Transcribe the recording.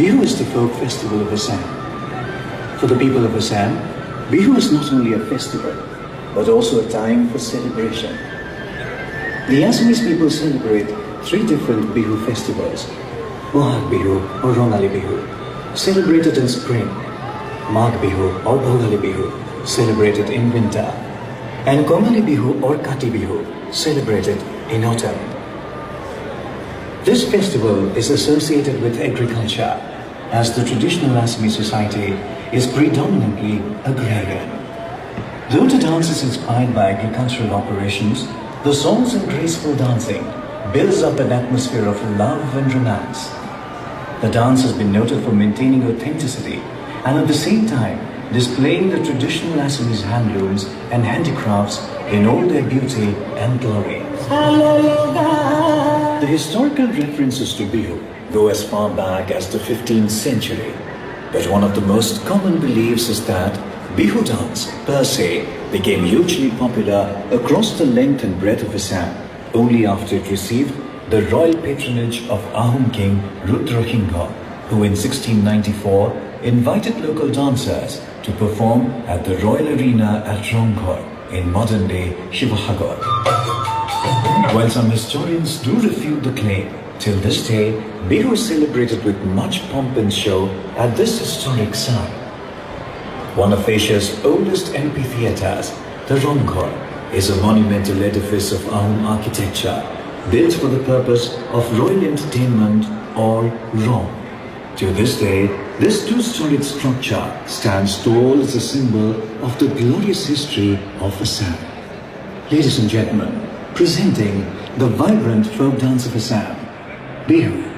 Bihu is the folk festival of Assam. For the people of Assam, Bihu is not only a festival, but also a time for celebration. The Assamese people celebrate 3 different Bihu festivals. Bohag Bihu or Rongali Bihu, celebrated in spring. Mag Bihu or Bhogali Bihu, celebrated in winter. And Kongali Bihu or Kati Bihu, celebrated in autumn. This festival is associated with agriculture, as the traditional Assamese society is predominantly agrarian. Though the dance is inspired by agricultural operations, the songs and graceful dancing builds up an atmosphere of love and romance. The dance has been noted for maintaining authenticity and at the same time displaying the traditional Assamese handlooms and handicrafts in all their beauty and glory. The historical references to Bihu go as far back as the 15th century, but one of the most common beliefs is that Bihu dance per se became hugely popular across the length and breadth of Assam only after it received the royal patronage of Ahom king Rudrasingha, who in 1694 invited local dancers to perform at the royal arena at Ronghor in modern-day Shivsagar. While some historians do refute the claim, till this day, Bihu is celebrated with much pomp and show at this historic site. One of Asia's oldest amphitheatres, the Ronghor, is a monumental edifice of Ahom architecture, built for the purpose of royal entertainment or Rong. To this day, this 2-storied structure stands tall as a symbol of the glorious history of Assam. Ladies and gentlemen, presenting the vibrant folk dance of Assam, Bihu.